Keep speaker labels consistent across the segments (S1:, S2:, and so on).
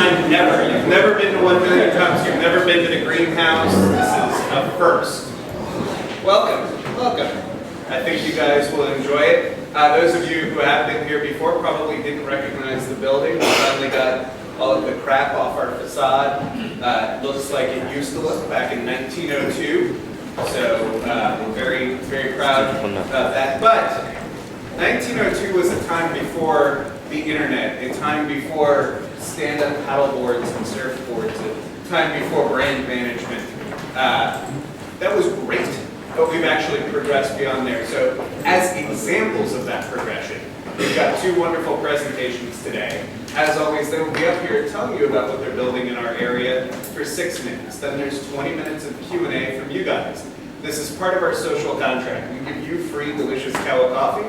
S1: You've never been to 1 million cups. You've never been to the greenhouse. This is a first. Welcome. I think you guys will enjoy it. Those of you who have been here before probably didn't recognize the building. We finally got all of the crap off our facade. It looks like it used to look back in 1902. So we're very, very proud of that. But 1902 was a time before the internet, a time before stand-up paddleboards and surfboards, a time before brand management. That was great, but we've actually progressed beyond there. So as examples of that progression, we've got two wonderful presentations today. As always, they will be up here telling you about what they're building in our area for 6 minutes. Then there's 20 minutes of Q&A from you guys. This is part of our social contract. We give you free, delicious Kawa coffee.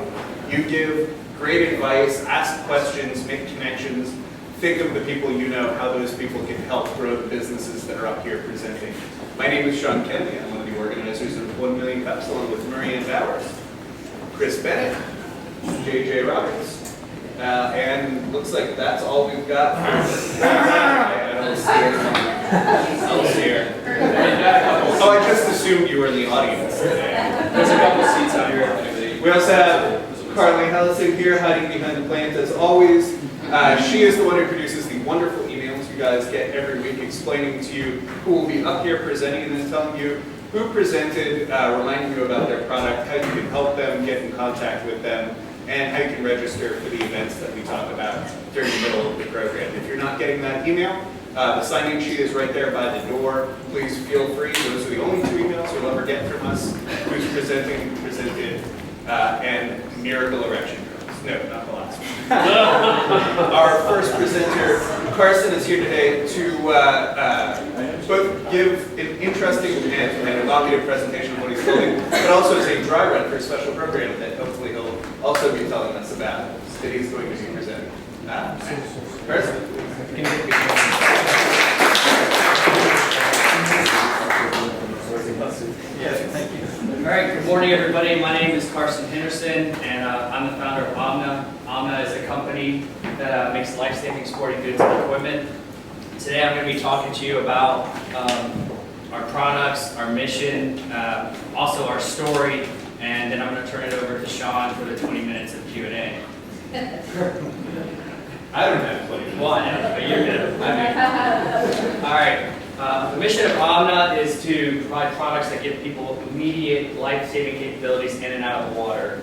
S1: You give great advice, ask questions, make connections. Think of the people you know, how those people can help grow the businesses that are up here presenting. My name is Sean Kennedy. I'm one of the organizers of 1 Million Cups, along with Marianne Bowers, Chris Bennett, JJ Roberts. And looks like that's all we've got. I don't see her. I don't see her. Oh, I just assumed you were in the audience today.
S2: There's a couple seats out here.
S1: We also have Carly Hellesig here, hiding behind the plant as always. She is the one who produces the wonderful emails you guys get every week explaining to you who will be up here presenting and then telling you who presented, reminding you about their product, how you can help them, get in contact with them, and how you can register for the events that we talk about during the middle of the program. If you're not getting that email, the sign-in sheet is right there by the door. Please feel free. Those are the only 2 emails you'll ever get from us. Who's presenting, who presented, and Miracle Erection Girls. No, not the last one. Our first presenter, Carson, is here today to both give an interesting and evocative presentation of what he's building, but also as a dry run for a special program that hopefully he'll also be telling us about that he's going to be presenting. Carson,
S2: Yes, thank you. All right, good morning, everybody. My name is Carson Henderson, and I'm the founder of OMNA. OMNA is a company that makes life-saving sporting goods and equipment. Today, I'm going to be talking to you about our products, our mission, also our story, and then I'm going to turn it over to Sean for the 20 minutes of Q&A.
S1: I don't have 20.
S2: Well, I know, but you're good. All right. The mission of OMNA is to provide products that give people immediate life-saving capabilities in and out of the water.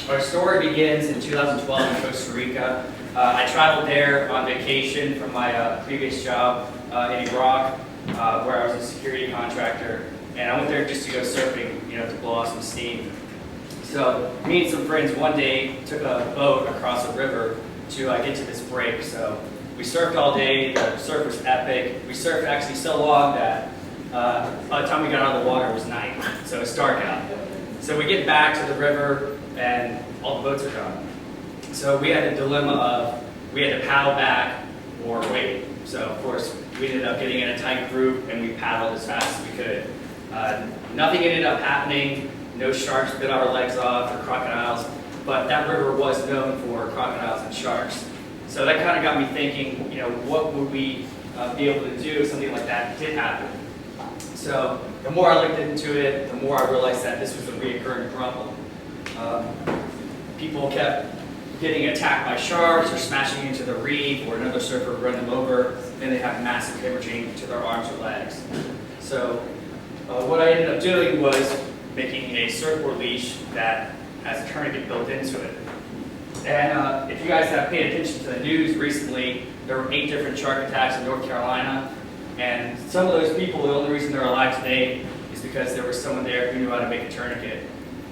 S2: Our story begins in 2012 in Costa Rica. I traveled there on vacation from my previous job in Iraq, where I was a security contractor, and I went there just to go surfing, to blow off some steam. So me and some friends one day took a boat across a river to get to this break. So we surfed all day. The surf was epic. We surfed actually so long that by the time we got out of the water, it was night. So it's dark out. So we get back to the river, and all the boats are gone. So we had a dilemma of we had to paddle back or wait. So of course we ended up getting in a tight group, and we paddled as fast as we could. Nothing ended up happening. No sharks bit our legs off or crocodiles, but that river was known for crocodiles and sharks. So that kind of got me thinking, what would we be able to do if something like that did happen? So the more I looked into it, the more I realized that this was a reoccurring problem. People kept getting attacked by sharks or smashing into the reef, or another surfer would run them over, and they have massive hemorrhaging to their arms or legs. So what I ended up doing was making a surfboard leash that has a tourniquet built into it. And if you guys have paid attention to the news recently, there were 8 different shark attacks in North Carolina. And some of those people, the only reason they're alive today is because there was someone there who knew how to make a tourniquet.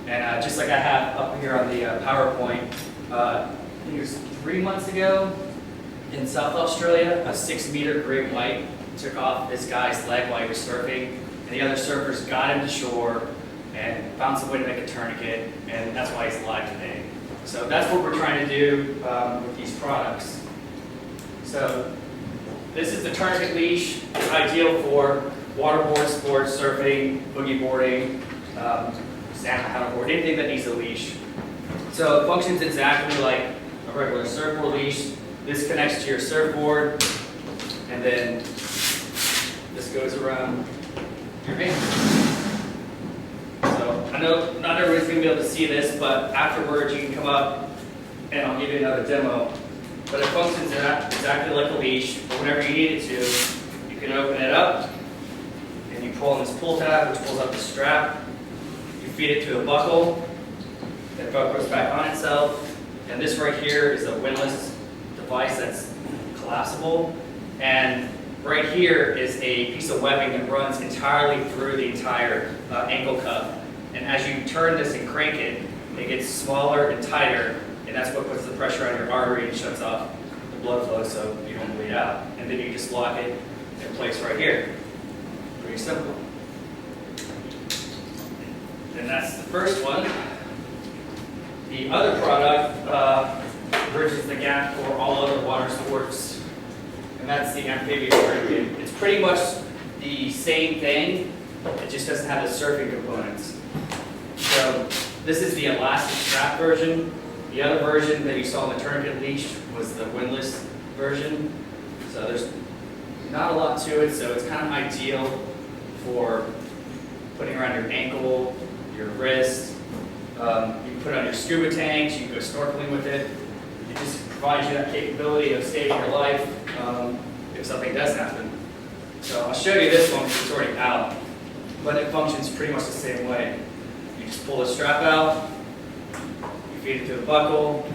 S2: And just like I have up here on the PowerPoint, I think it was 3 months ago in South Australia, a 6-meter great white took off this guy's leg while he was surfing. And the other surfers got him to shore and found some way to make a tourniquet, and that's why he's alive today. So that's what we're trying to do with these products. So this is the tourniquet leash. It's ideal for waterboard sports, surfing, boogie boarding, stand-up paddleboard, anything that needs a leash. So it functions exactly like a regular surfboard leash. This connects to your surfboard. and then this goes around your ankle. So I know not everybody's going to be able to see this, but afterwards you can come up and I'll give you another demo. But it functions exactly like a leash, but whenever you need it to, you can open it up and you pull on this pull tab, which pulls up the strap. You feed it to a buckle, it velcros back on itself, and this right here is a windlass device that's collapsible, and right here is a piece of webbing that runs entirely through the entire ankle cuff, and as you turn this and crank it, it gets smaller and tighter, and that's what puts the pressure on your artery and shuts off the blood flow so you don't bleed out, and then you just lock it in place right here. Pretty simple. And that's the first one. The other product bridges the gap for all other water sports, and that's the amphibious tourniquet. It's pretty much the same thing, it just doesn't have the surfing components. So this is the elastic strap version. The other version that you saw in the tourniquet leash was the windlass version. So there's not a lot to it, so it's kind of ideal for putting around your ankle, your wrist. You can put it on your scuba tanks, you can go snorkeling with it. It just provides you that capability of saving your life if something does happen. So I'll show you this one because it's already out, but it functions pretty much the same way. You just pull the strap out, you feed it to the buckle,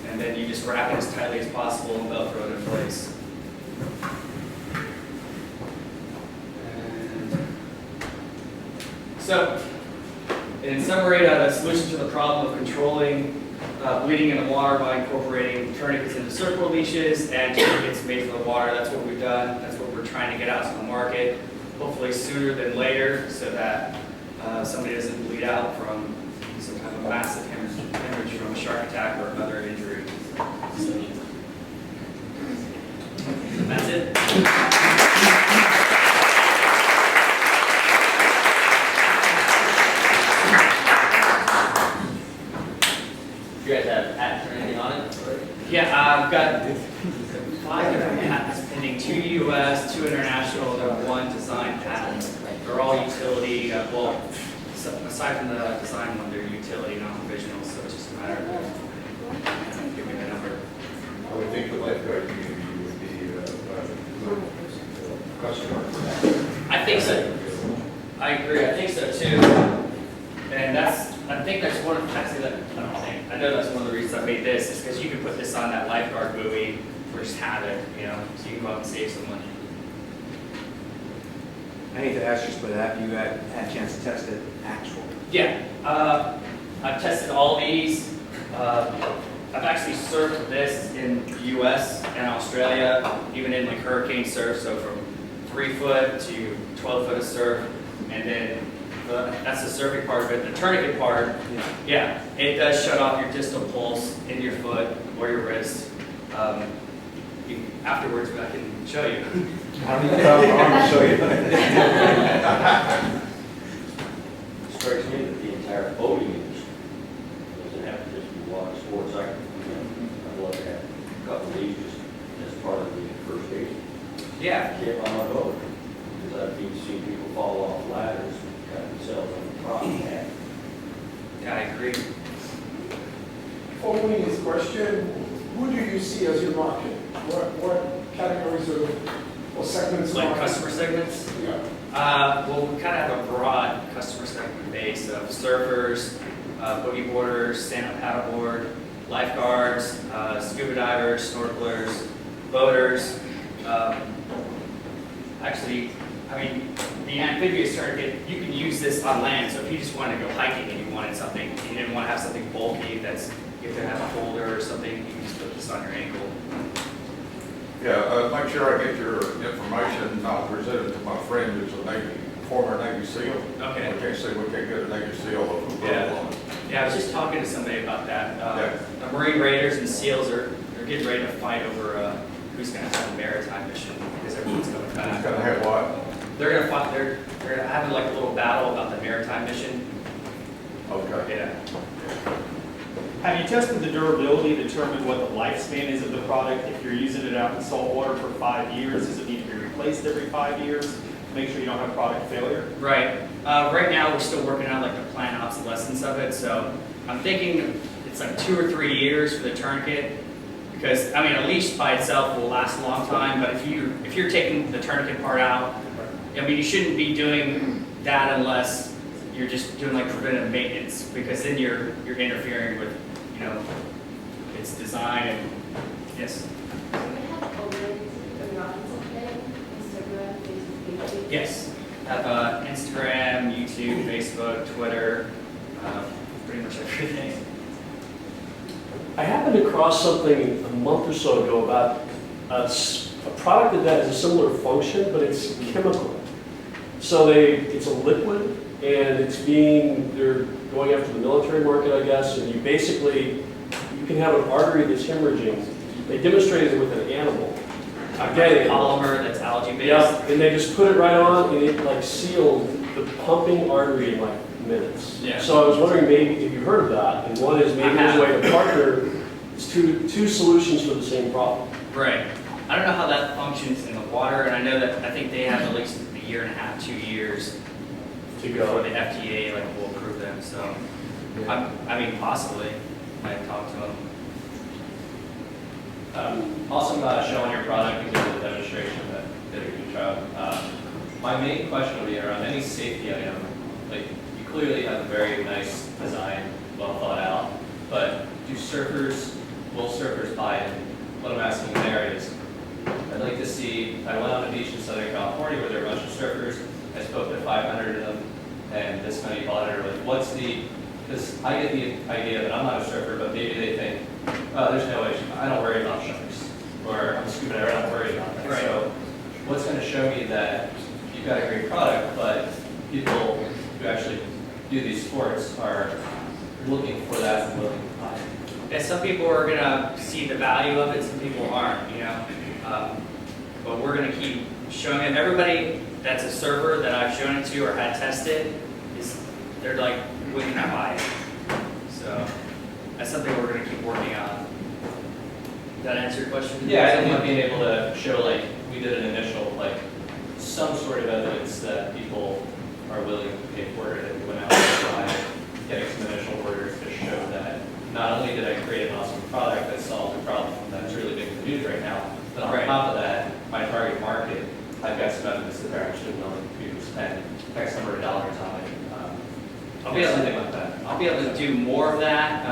S2: and then you just wrap it as tightly as possible and velcro it in place. So, in summary, the solution to the problem of controlling bleeding in the water by incorporating tourniquets into circle leashes and tourniquets made for the water, that's what we've done. That's what we're trying to get out to the market, hopefully sooner than later, so that somebody doesn't bleed out from some kind of massive hemorrhage from a shark attack or another injury. So, that's it.
S3: You guys have patents or anything on it?
S2: Yeah, I've got 5 different patents pending, 2 US, 2 international, and 1 design patent. They're all utility, well, aside from the design one, they're utility, not provisional, so it's just a matter of giving me the number.
S4: I would think the lifeguard community would be a good customer.
S2: I think so. I agree, I think so too. And I think that's one of, actually, I know that's one of the reasons I made this, is because you can put this on that lifeguard buoy or just have it, you know, so you can go out and save some money.
S5: I hate to ask this, but have you had a chance to test it actual?
S2: Yeah, I've tested all these. I've actually surfed with this in the US and Australia, even in like hurricane surf, so from 3 foot to 12 foot of surf, and then that's the surfing part of it. The tourniquet part, yeah, it does shut off your distal pulse in your foot or your wrist. Afterwards, I can show you.
S5: I don't even have an arm to show you.
S3: It strikes me that the entire boating industry doesn't have to just be water sports. I'd love to have a couple of these just as part of the first aid
S2: Yeah.
S3: kit on my boat. Because I've seen people fall off ladders and cut themselves on the top of that.
S2: Yeah, I agree.
S6: Following his question, who do you see as your market? What categories or segments?
S2: Like
S6: market?
S2: customer segments?
S6: Yeah.
S2: Well, we kind of have a broad customer segment base of surfers, boogie boarders, stand-up paddleboard, lifeguards, scuba divers, snorkelers, boaters. Actually, I mean, the amphibious tourniquet, you can use this on land. So if you just wanted to go hiking and you wanted something, you didn't want to have something bulky that's, you have to have a holder or something, you can just put this on your ankle.
S4: Yeah, make sure I get your information. I'll present it to my friend who's a former Navy SEAL.
S2: Okay.
S4: We can't say we can't get a Navy SEAL on it.
S2: Yeah, I was just talking to somebody about that. The Marine Raiders and SEALs they're getting ready to fight over who's going to have a maritime mission because everyone's coming
S4: It's
S2: back.
S4: gonna have what?
S2: They're going to fight. They're having like a little battle about the maritime mission.
S4: Okay.
S2: Yeah.
S7: Have you tested the durability, determined what the lifespan is of the product? If you're using it out in salt water for 5 years, does it need to be replaced every 5 years to make sure you don't have product failure?
S2: Right. Right now, we're still working on like the planned obsolescence of it, so I'm thinking it's like 2 or 3 years for the tourniquet. Because I mean, a leash by itself will last a long time, but if you're taking the tourniquet part out, I mean, you shouldn't be doing that unless you're just doing like preventive maintenance, because then you're interfering with, you know, its design and yes.
S8: Do you have already Instagram, Facebook?
S2: Yes. Have Instagram, YouTube, Facebook, Twitter, pretty much everything.
S3: I happened across something a month or so ago about a product that has a similar function, but it's chemical. So it's a liquid, and they're going after the military market, I guess, and you can have an artery that's hemorrhaging. They demonstrated it with an animal.
S2: Again, polymer that's algae-based.
S3: Yeah, and they just put it right on, and it like sealed the pumping artery in like minutes.
S2: Yeah.
S3: So I was wondering maybe if you heard of that, and one is maybe there's a way to partner. It's two solutions for the same problem.
S2: Right. I don't know how that functions in the water, and I know that I think they have at least a year and a half, 2 years
S3: To
S2: before
S3: go.
S2: the FDA will approve them. So, I mean, possibly. Might talk to them.
S9: Awesome showing your product and doing the demonstration. That did a good job. My main question would be around any safety item. Like, you clearly have a very nice design, well thought out, but will surfers buy it? What I'm asking there is, I'd like to see, I went on a beach in Southern California where there are a bunch of surfers. I spoke to 500 of them, and this many bought it. Or like, because I get the idea that I'm not a surfer, but maybe they think, oh, there's no way, I don't worry about sharks, or I'm a scuba diver, I don't worry about that.
S2: Right.
S9: So what's going to show me that you've got a great product, but people who actually do these sports are looking for that and willing to buy it?
S2: Yeah, some people are gonna see the value of it, some people aren't, you know. But we're gonna keep showing it. Everybody that's a server that I've shown it to or had tested they're like, when can I buy it? So that's something we're gonna keep working on. Does that answer your question?
S9: Yeah, I think being able to show, like, we did an initial, like, some sort of evidence that people are willing to pay for it, and we went out and tried getting some initial orders to show that not only did I create an awesome product that solves a problem that's really big in the news right now, but on top of that, my target market, I've got some evidence that they're actually willing to spend X number of dollars on it. Something like that.
S2: I'll be able to do more of that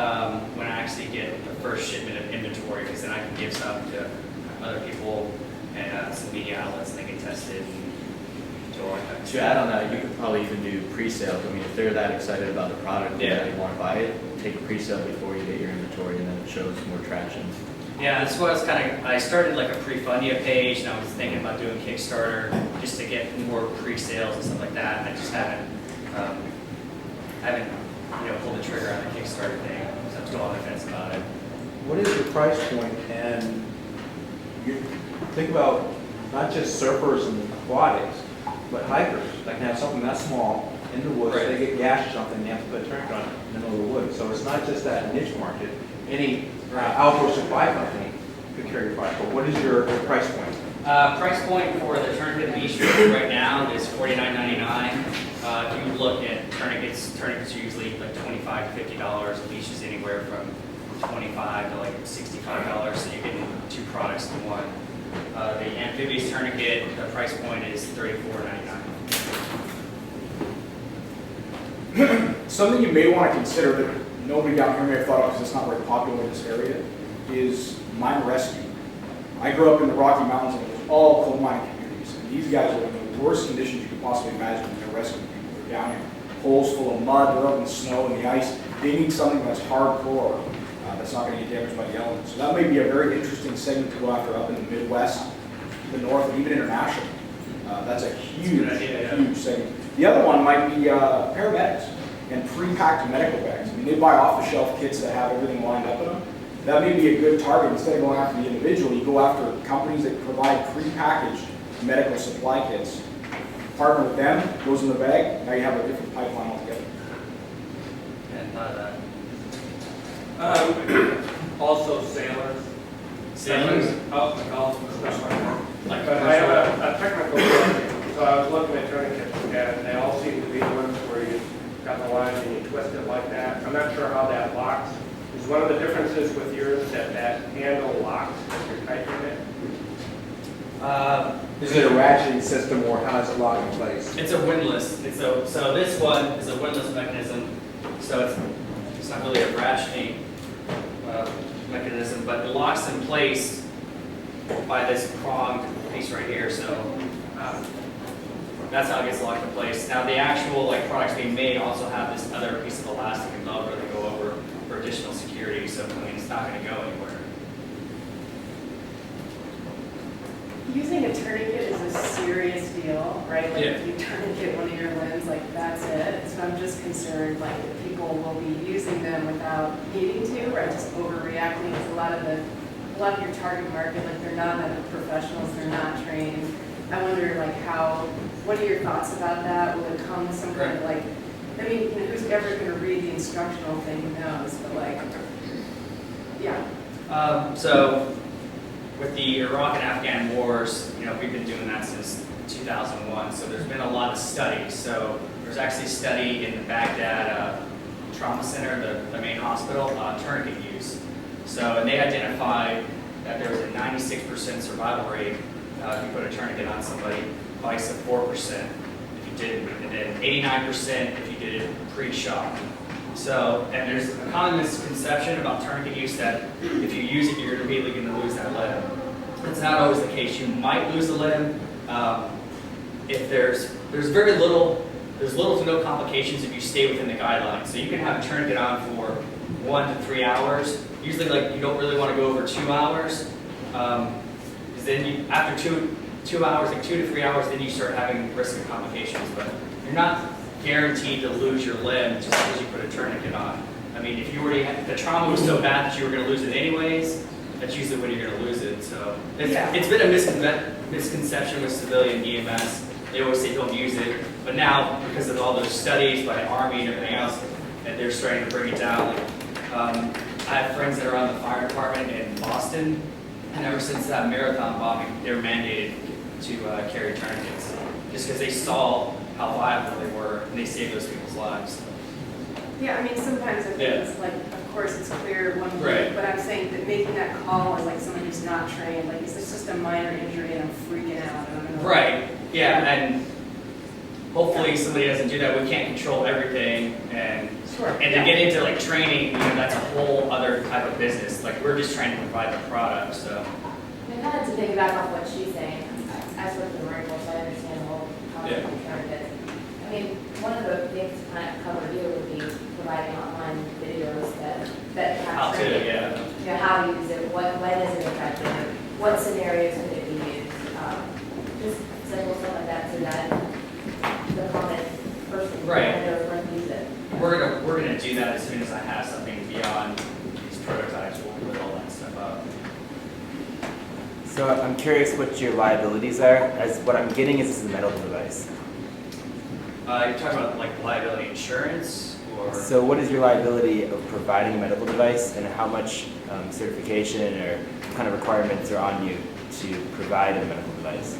S2: when I actually get the first shipment of inventory, because then I can give some to other people and some media outlets, and they can test it and do all that.
S10: To add on that, you could probably even do pre-sales. I mean, if they're that excited about the product and they want to buy it, take a pre-sale before you get your inventory, and then it shows more traction.
S2: Yeah, that's what I started like a pre-Fundia page, and I was thinking about doing Kickstarter just to get more pre-sales and stuff like that. And I just haven't pulled the trigger on the Kickstarter thing, because I'm still on the fence about it.
S5: What is your price point? And you think about not just surfers and aquatics, but hikers that can have something that small in the woods.
S2: Right.
S5: They get gashed or something, they have to put a tourniquet on it in the middle of the woods. So it's not just that niche market. Any outdoor supply company could carry your product. But what is your price point?
S2: Price point for the tourniquet leash right now is $49.99. If you look at tourniquets are usually like $25 to $50. Leashes anywhere from $25 to like $65. So you're getting two products in one. The amphibious tourniquet, the price point is $34.99.
S11: Something you may want to consider that nobody down here may have thought of because it's not very popular in this area is mine rescue. I grew up in the Rocky Mountains and it was all coal mining communities. And these guys are in the worst conditions you could possibly imagine when they're rescuing people. They're down in holes full of mud, they're up in the snow and the ice. They need something that's hardcore, that's not going to get damaged by the elements. So that may be a very interesting segment to go after up in the Midwest, the North, and even international. That's a huge, huge segment. The other one might be paramedics and pre-packed medical bags. I mean, they buy off-the-shelf kits that have everything lined up in them. That may be a good target. Instead of going after the individual, you go after companies that provide pre-packaged medical supply kits. Partner with them, goes in the bag, now you have a different pipeline altogether.
S2: And thought of that.
S12: Also sailors.
S2: Sailors?
S12: Out in the Gulf and stuff like that.
S2: Like,
S12: But I have a technical question, so I was looking at tourniquets and they all seem to be the ones where you got the line and you twist it like that. I'm not sure how that locks. Is one of the differences with yours that handle locks if you're tightening it?
S5: Is it a ratcheting system or how does it lock in place?
S2: It's a windlass. So this one is a windlass mechanism. So it's not really a ratcheting mechanism, but it locks in place by this pronged piece right here. So that's how it gets locked in place. Now the actual products being made also have this other piece of elastic and velcro they go over for additional security. So I mean, it's not going to go anywhere.
S13: Using a tourniquet is a serious deal, right? Like
S2: Yeah.
S13: if you tourniquet one of your limbs, that's it. So I'm just concerned, if people will be using them without needing to, right? Just overreacting. It's a lot of your target market, they're not medical professionals, they're not trained. I wonder, what are your thoughts about that? Will it come some kind of who's ever going to read the instructional thing? Who knows? But yeah.
S2: So with the Iraq and Afghan wars, we've been doing that since 2001. So there's been a lot of studies. So there's actually a study in the Baghdad Trauma Center, the main hospital, tourniquet use. So, and they identified that there was a 96% survival rate if you put a tourniquet on somebody, vice of 4% if you didn't, and then 89% if you did it pre-shock. So, and there's a common misconception about tourniquet use that if you use it, you're immediately going to lose that limb. That's not always the case. You might lose a limb if there's little to no complications if you stay within the guidelines. So you can have a tourniquet on for 1 to 3 hours. Usually, you don't really want to go over 2 hours, because then after 2 hours, 2 to 3 hours, then you start having risk of complications. But you're not guaranteed to lose your limb just because you put a tourniquet on. I mean, if the trauma was so bad that you were going to lose it anyways, that's usually when you're going to lose it. So it's been a misconception with civilian EMS. They always say don't use it, but now because of all those studies by the Army and everything else, and they're starting to bring it down. I have friends that are on the fire department in Boston, and ever since that marathon bombing, they're mandated to carry tourniquets, just because they saw how viable they were, and they saved those people's lives.
S13: Yeah, sometimes I think it's of course it's clear one way, but I'm saying that making that call as someone who's not trained, it's just a minor injury and I'm freaking out. I don't know.
S2: Right, yeah, and hopefully somebody doesn't do that. We can't control everything, and to get into training, that's a whole other type of business. We're just trying to provide the product, so.
S8: And kind of to piggyback off what she's saying, I work in the Marine Corps, so I understand the whole concept of tourniquets. One of the things to kind of cover here would be providing online videos that have training. How to use it, when is it effective, what scenarios could it be used, just simple stuff like that, so that the common person knows when to use it.
S2: We're gonna do that as soon as I have something beyond these prototypes. We'll put all that stuff up.
S14: So I'm curious what your liabilities are. As what I'm getting is this is a medical device.
S2: You're talking about liability insurance, or?
S14: So what is your liability of providing a medical device, and how much certification or what kind of requirements are on you to provide a medical device?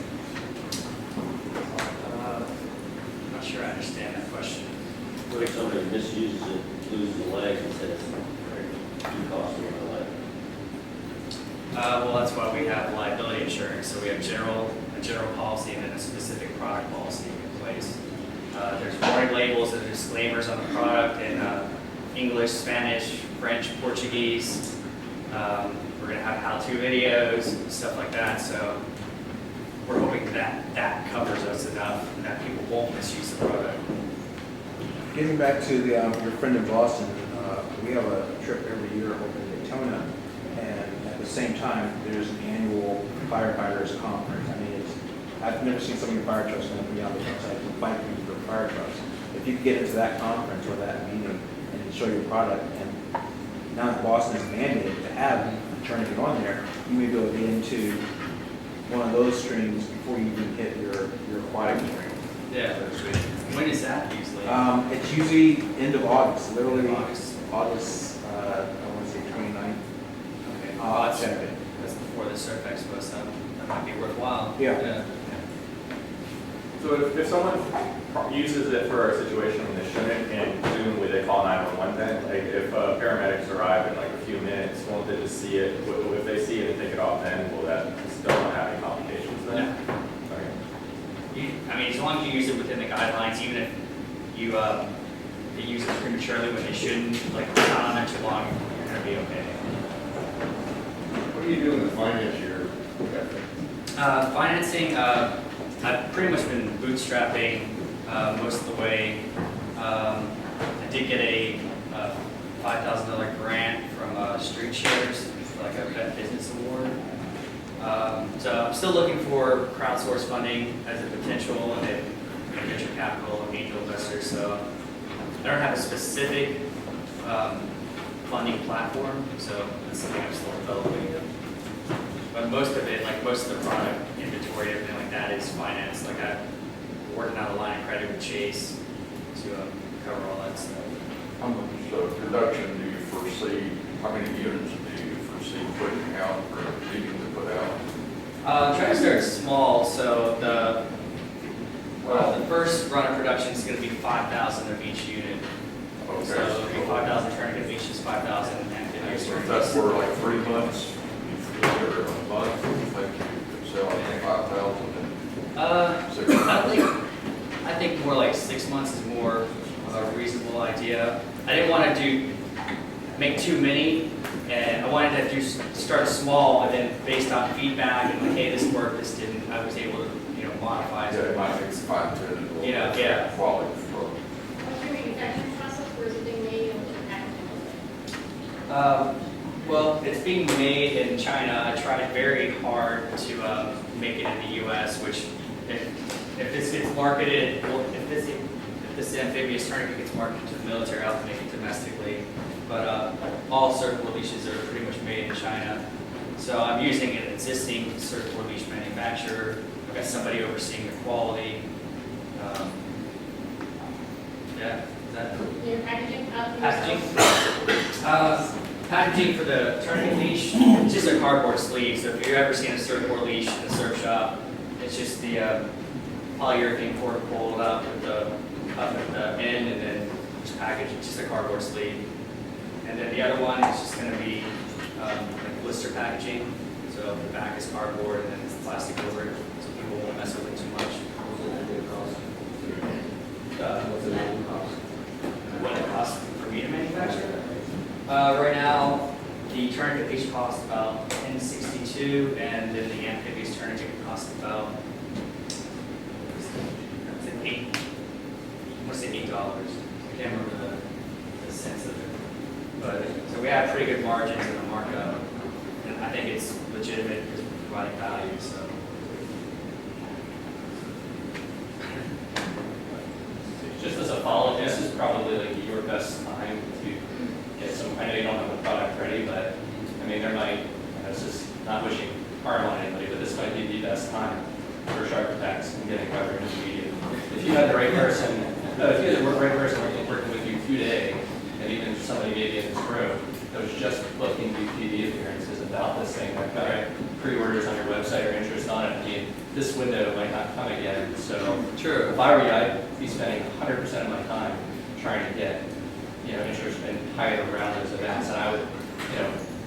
S2: I'm not sure I understand that question.
S15: What if somebody misuses it, loses a leg, and says it's too costly for a leg?
S2: Well, that's why we have liability insurance. So we have a general policy and then a specific product policy in place. There's warning labels and disclaimers on the product in English, Spanish, French, Portuguese. We're going to have how-to videos, stuff like that. So we're hoping that covers us enough that people won't misuse the product.
S5: Getting back to your friend in Boston, we have a trip every year over to Daytona, and at the same time, there's an annual firefighters conference. I've never seen so many fire trucks going up and down the outside to fight for fire trucks. If you could get into that conference or that meeting and show your product, and now that Boston is mandated to have a tourniquet on there, you may be able to get into one of those streams before you even hit your aquatic stream.
S2: Yeah, when is that usually?
S5: It's usually end of August, literally August, I want to say Saturday.
S2: That's before the Surf Expo, so that might be worthwhile.
S5: Yeah.
S4: So if someone uses it for a situation when they shouldn't, and presumably they call 911 then, like if paramedics arrive in like a few minutes, won't they just see it? If they see it and take it off then, will that still not have any complications then? Okay.
S2: I mean, as long as you use it within the guidelines, even if you use it prematurely when they shouldn't, like not on there too long, you're going to be okay.
S4: What are you doing to finance your
S2: Financing, I've pretty much been bootstrapping most of the way. I did get a $5,000 grant from Street Shares for like a Vet Business Award. So I'm still looking for crowdsource funding as a potential and venture capital and angel investors. So I don't have a specific funding platform, so that's something I'm still developing. But most of it, like most of the product inventory, everything like that is financed. Like I'm working out a line of credit with Chase to cover all that stuff.
S16: How much production do you foresee, how many units do you foresee putting out or needing to put out?
S2: I'm trying to start small, so the first run of production is going to be 5,000 of each unit.
S16: Okay.
S2: So it'll be 5,000 tourniquets, each is 5,000 amphibious
S16: So if
S2: tourniquets.
S16: that's for like 3 months, you feel there a month, you think you could sell 5,000 in 6 months?
S2: I think more like 6 months is more of a reasonable idea. I didn't want to make too many, and I wanted to start small, and then based on feedback and like, hey, this worked, this didn't, I was able to modify it.
S16: Yeah, it might be 5 to 10.
S2: Yeah.
S16: Quality control.
S8: What's your manufacturing process? Where is it being made and what's the packaging?
S2: Well, it's being made in China. I tried very hard to make it in the U.S., which if this gets marketed, well, if this amphibious tourniquet gets marketed to the military, I'll have to make it domestically. But all circular leashes are pretty much made in China. So I'm using an existing circular leash manufacturer. I've got somebody overseeing the quality. Yeah, is that?
S8: Your packaging?
S2: Packaging for the tourniquet leash, it's just a cardboard sleeve. So if you've ever seen a surfboard leash in a surf shop, it's just the polyurethane cord pulled up at the end and then just packaged. It's just a cardboard sleeve. And then the other one is just going to be like blister packaging. So the back is cardboard and then it's plastic over it, so people won't mess with it too much. What it costs for me to manufacture? Right now, the tourniquet leash costs about $10.62, and then the amphibious tourniquet costs about $8. I want to say $8. I can't remember the cents of it. But so we have pretty good margins in the markup, and I think it's legitimate because we're providing value. So.
S9: Just as a follow-up, this is probably like your best time to get some, I know you don't have the product ready, but I mean, there might, this is not wishing harm on anybody, but this might be the best time for shark attacks and getting coverage in the media. If you had the right person, working with you today, and even somebody maybe in this room that was just booking TV appearances about this thing, that got pre-orders on your website or interest on it, I mean, this window might not come again. So
S2: true.
S9: If I were you, I'd be spending 100% of my time trying to get, interest in higher around those events, and I would,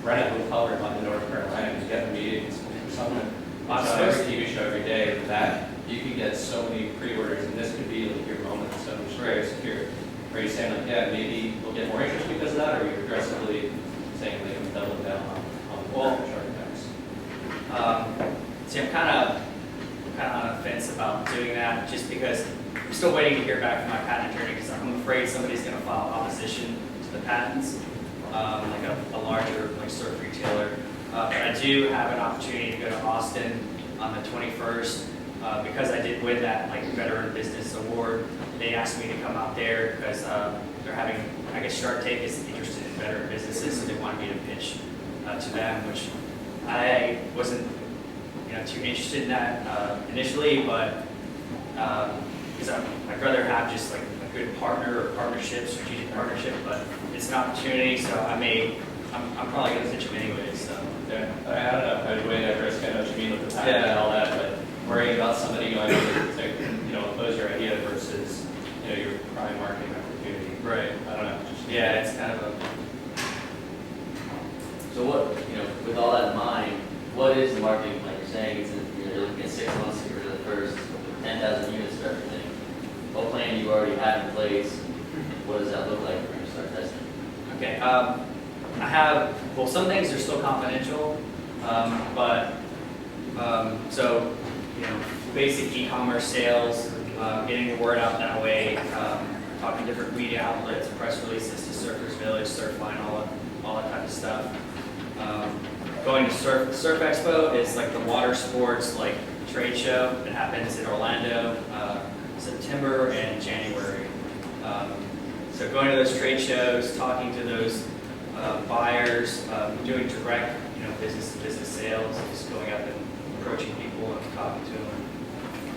S9: rent a hotel room up in North Carolina and get meetings or something. Watch every TV show every day. That you could get so many pre-orders, and this could be like your moment. So I'm just very secure. Are you saying like, yeah, maybe we'll get more interest because of that, or are you aggressively saying like I'm doubling down on shark attacks?
S2: See, I'm kind of on the fence about doing that, just because I'm still waiting to hear back from my patent attorney, because I'm afraid somebody's going to file opposition to the patents, like a larger surf retailer. But I do have an opportunity to go to Austin on the 21st. Because I did win that Veteran Business Award, they asked me to come out there because they're having, I guess Shark Tank is interested in veteran businesses, so they wanted me to pitch to them, which I wasn't too interested in that initially, but because I'd rather have just a good partner or partnership, strategic partnership, but it's an opportunity, so I may I'm probably gonna pitch them anyways, so.
S9: Yeah, I don't know, I'd way digress, I know what you mean with the patent and all that, but worrying about somebody going to oppose your idea versus, your prime marketing opportunity.
S2: Right.
S9: I don't know.
S2: Yeah, it's kind of a,
S15: So what, with all that in mind, what is the marketing plan? You're saying it's, you're looking at 6 months to get rid of the first 10,000 units of everything. What plan do you already have in place? What does that look like when you start testing?
S2: okay, I have, well, some things are still confidential, so, basic e-commerce sales, getting the word out that way, talking to different media outlets, press releases to Surfers Village, Surfline, all that type of stuff. Going to Surf Expo is like the water sports trade show that happens in Orlando, September and January. So going to those trade shows, talking to those buyers, doing direct, business-to-business sales, just going up and approaching people and talking to them.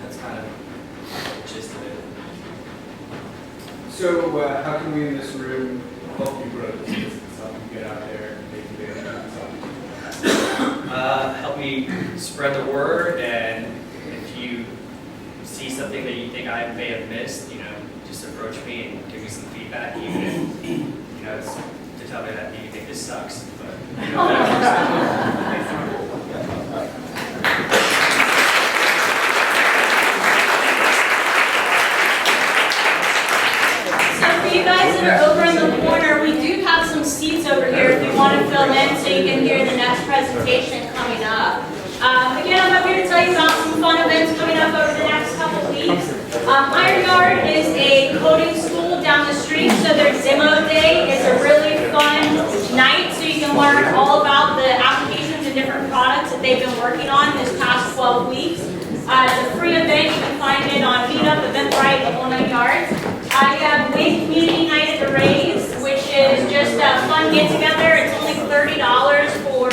S2: That's kind of the gist of it.
S1: So how can we in this room help you grow the business? How can you get out there and make a difference?
S2: Help me spread the word, and if you see something that you think I may have missed, just approach me and give me some feedback, even if, it's to tell me that you think this sucks. But,
S17: For you guys that are over in the corner, we do have some seats over here if you want to fill in so you can hear the next presentation coming up. Again, I'm up here to tell you about some fun events coming up over the next couple weeks. Iron Yard is a coding school down the street, so their demo day is a really fun night so you can learn all about the applications and different products that they've been working on this past 12 weeks. It's a free event. You can find it on Meetup, Eventbrite, and OMNA Yards. I have Wake Community Night at the Rays, which is just a fun get-together. It's only $30 for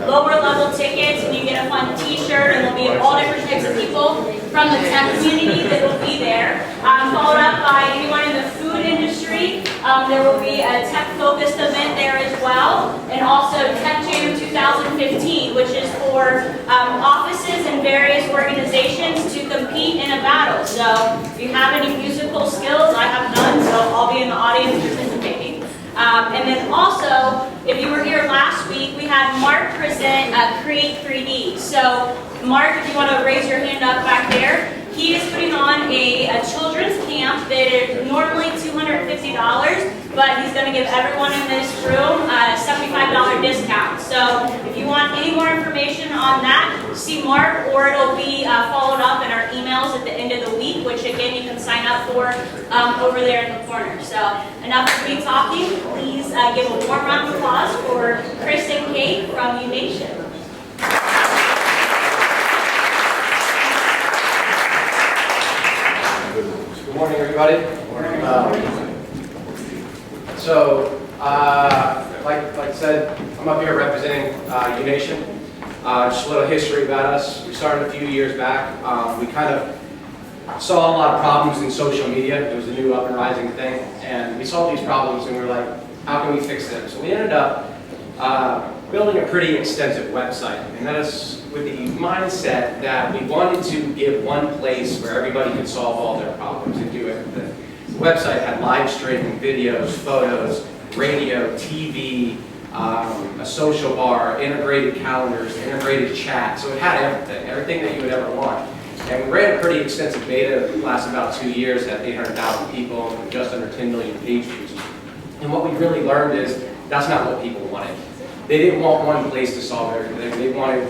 S17: lower-level tickets, and you get a fun T-shirt, and there'll be all different types of people from the tech community that will be there. Followed up by anyone in the food industry. There will be a tech-focused event there as well, and also Tech Jam 2015, which is for offices and various organizations to compete in a battle. So if you have any musical skills, I have none, so I'll be in the audience participating. And then also, if you were here last week, we had Mark present Create 3D. So Mark, if you want to raise your hand up back there, he is putting on a children's camp that is normally $250, but he's going to give everyone in this room a $75 discount. So if you want any more information on that, see Mark, or it'll be followed up in our emails at the end of the week, which again you can sign up for over there in the corner. So enough of me talking. Please give a warm round of applause for Chris and Kate from UNation.
S18: Good morning, everybody. Good morning. Like I said, I'm up here representing UNation. Just a little history about us. We started a few years back. We kind of saw a lot of problems in social media. It was a new up and rising thing. And we saw these problems and we were like, how can we fix them? So we ended up building a pretty extensive website. And that is with the mindset that we wanted to give one place where everybody could solve all their problems and do everything. The website had live streaming, videos, photos, radio, TV, a social bar, integrated calendars, integrated chat. So it had everything that you would ever want. And we ran a pretty extensive beta that lasted about 2 years, had 800,000 people, and just under 10 million page views. And what we really learned is that's not what people wanted. They didn't want one place to solve everything. They wanted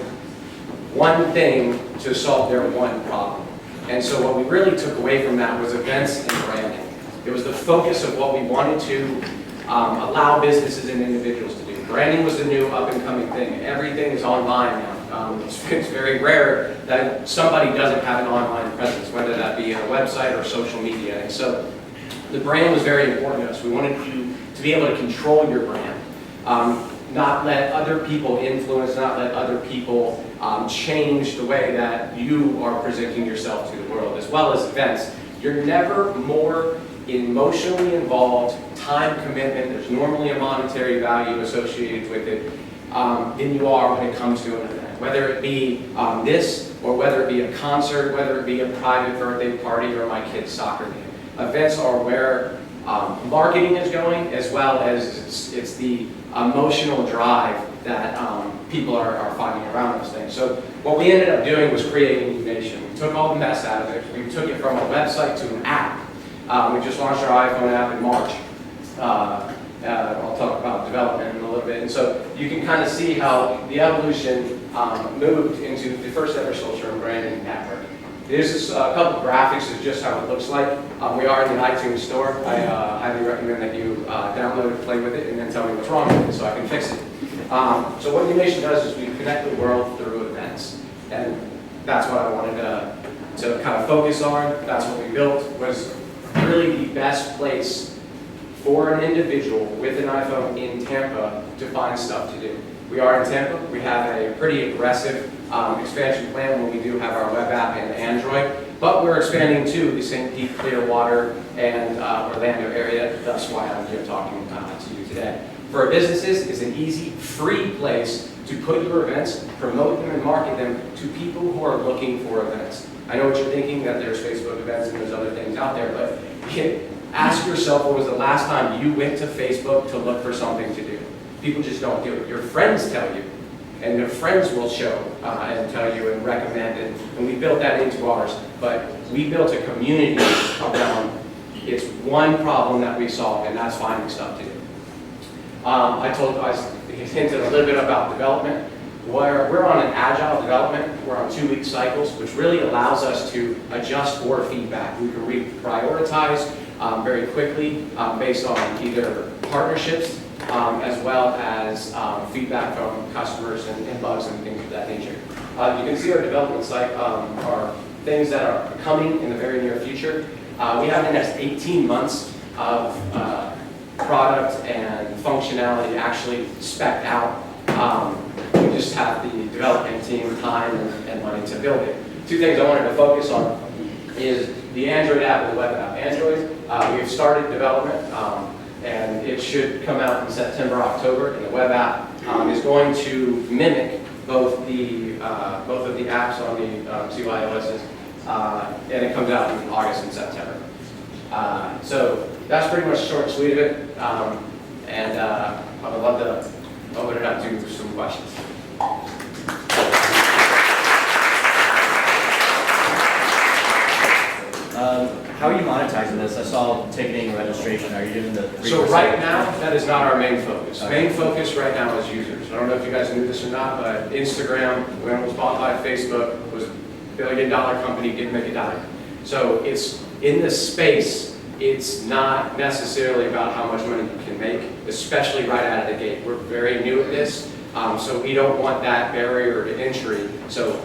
S18: one thing to solve their one problem. And so what we really took away from that was events and branding. It was the focus of what we wanted to allow businesses and individuals to do. Branding was the new up-and-coming thing. Everything is online now. It's very rare that somebody doesn't have an online presence, whether that be a website or social media. And so the brand was very important to us. We wanted you to be able to control your brand. Not let other people influence, not let other people change the way that you are presenting yourself to the world, as well as events. You're never more emotionally involved, time commitment, there's normally a monetary value associated with it, than you are when it comes to an event. Whether it be this, or whether it be a concert, whether it be a private birthday party or my kid's soccer game. Events are where marketing is going, as well as it's the emotional drive that people are finding around those things. So what we ended up doing was creating U Nation. We took all the mess out of it. We took it from a website to an app. We just launched our iPhone app in March. I'll talk about development in a little bit. And so you can kind of see how the evolution moved into the first ever social and branding network. There's just a couple of graphics of just how it looks like. We are in the iTunes store. I highly recommend that you download it, play with it, and then tell me what's wrong with it so I can fix it. So what U Nation does is we connect the world through events. And that's what I wanted to kind of focus on. That's what we built, was really the best place for an individual with an iPhone in Tampa to find stuff to do. We are in Tampa. We have a pretty aggressive expansion plan when we do have our web app and Android, but we're expanding to the St. Pete, Clearwater, and Orlando area. That's why I'm here talking to you today. For businesses, it's an easy, free place to put your events, promote them, and market them to people who are looking for events. I know what you're thinking, that there's Facebook events and there's other things out there, but ask yourself, when was the last time you went to Facebook to look for something to do? People just don't do it. Your friends tell you, and their friends will show and tell you and recommend it. And we built that into ours, but we built a community around it's one problem that we solve, and that's finding stuff to do. I hinted a little bit about development. We're on an agile development. We're on 2-week cycles, which really allows us to adjust for feedback. We can reprioritize very quickly based on either partnerships as well as feedback from customers and bugs and things of that nature. You can see our development site are things that are coming in the very near future. We have the next 18 months of product and functionality actually spec'd out. We just have the development team, time, and money to build it. 2 things I wanted to focus on is the Android app and the web app. Android, we've started development, and it should come out in September, October. And the web app is going to mimic both of the apps on the 2 iOSs, and it comes out in August and September. So that's pretty much short and sweet of it, and I would love to open it up to some questions.
S10: How are you monetizing this? I saw ticketing and registration. Are you doing the 3%?
S18: So right now, that is not our main focus.
S10: Okay.
S18: Main focus right now is users. I don't know if you guys knew this or not, but Instagram, when it was bought by Facebook, was $1 billion company, didn't make a dime. So it's in this space, it's not necessarily about how much money you can make, especially right out of the gate. We're very new at this, so we don't want that barrier to entry. So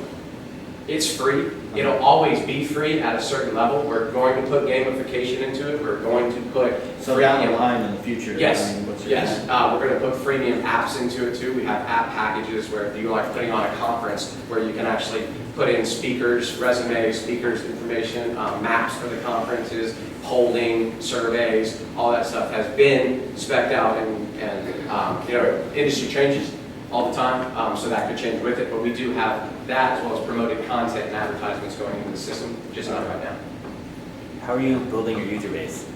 S18: it's free. It'll always be free at a certain level. We're going to put gamification into it. We're going to put
S10: so down the line in the future.
S18: Yes,
S10: I mean,
S18: yes. We're going to put freemium apps into it too. We have app packages where if you like putting on a conference where you can actually put in speakers, resumes, speakers information, maps for the conferences, polling, surveys, all that stuff has been spec'd out, and you know, industry changes all the time, so that could change with it, but we do have that as well as promoted content and advertisements going into the system, just not right now.
S14: How are you building your user base?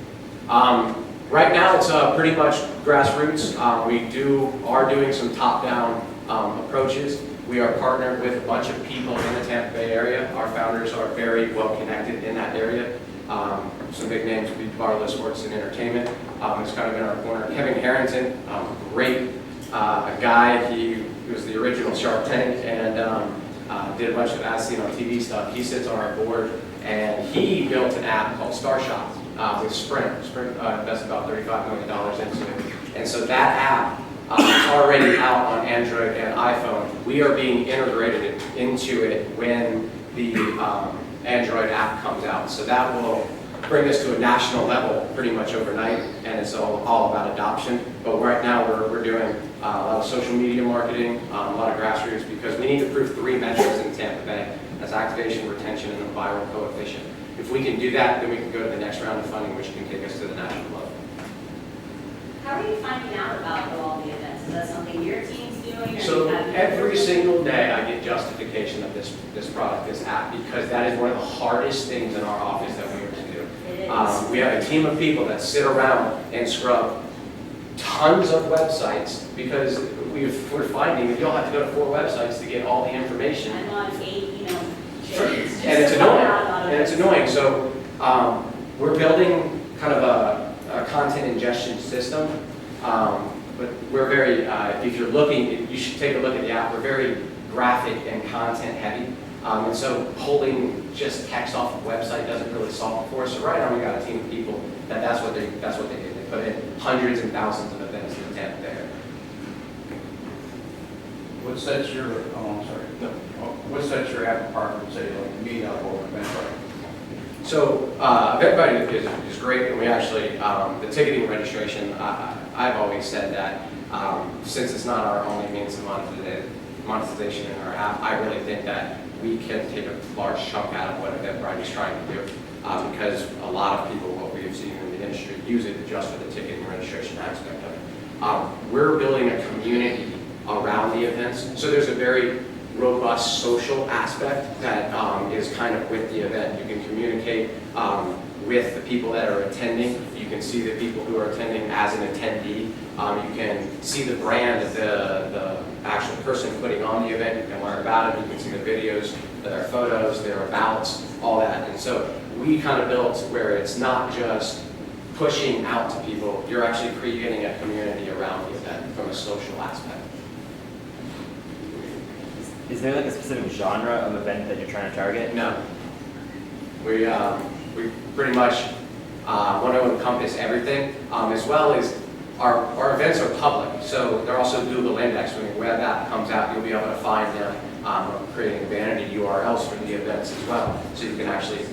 S18: Right now it's pretty much grassroots. We are doing some top-down approaches. We are partnered with a bunch of people in the Tampa Bay area. Our founders are very well connected in that area. Some big names would be Barlow Sports and Entertainment. It's kind of in our corner. Kevin Harrington, great guy. He was the original Shark Tank and did a bunch of as seen on TV stuff. He sits on our board, and he built an app called Starshot with Sprint. Sprint invested about $35 million into it. And so that app is already out on Android and iPhone. We are being integrated into it when the Android app comes out. So that will bring us to a national level pretty much overnight, and it's all about adoption. But right now we're doing a lot of social media marketing, a lot of grassroots, because we need to prove 3 metrics in Tampa Bay. That's activation, retention, and the viral coefficient. if we can do that, then we can go to the next round of funding, which can take us to the national level.
S17: How are you finding out about all the events? Is that something your team's doing? Or
S18: So
S17: you have
S18: every single day I get justification of this product, this app, because that is one of the hardest things in our office that we have to do.
S17: It is.
S18: We have a team of people that sit around and scrub tons of websites because we're finding that you'll have to go to 4 websites to get all the information.
S17: I'm on 8 email
S18: Sure.
S17: chains. just
S18: And it's
S17: to
S18: annoying.
S17: find out about
S18: And it's
S17: it.
S18: annoying. So we're building kind of a content ingestion system. But we're very, if you're looking, you should take a look at the app. We're very graphic and content heavy. And so pulling just text off a website doesn't really solve it for us. So right now we got a team of people that's what they do. They put in hundreds and thousands of events in the Tampa Bay area.
S16: What sets your, oh, I'm sorry.
S18: No.
S16: What sets your app apart from, say, like Meetup or Eventbrite?
S18: So Eventbrite is great, and we actually, the ticketing registration, I've always said that since it's not our only means of monetization in our app, I really think that we can take a large chunk out of what Eventbrite is trying to do because a lot of people, what we've seen in the industry, use it just for the ticketing registration aspect of it. We're building a community around the events, so there's a very robust social aspect that is kind of with the event. You can communicate with the people that are attending. You can see the people who are attending as an attendee. You can see the brand of the actual person putting on the event. You can learn about it. You can see the videos, their photos, their abouts, all that. And so we kind of built where it's not just pushing out to people. You're actually creating a community around the event from a social aspect.
S14: Is there like a specific genre of event that you're trying to target?
S18: No. We pretty much want to encompass everything, as well as our events are public, so they're also Google indexed. When the web app comes out, you'll be able to find them. We're creating vanity URLs for the events as well, so you can actually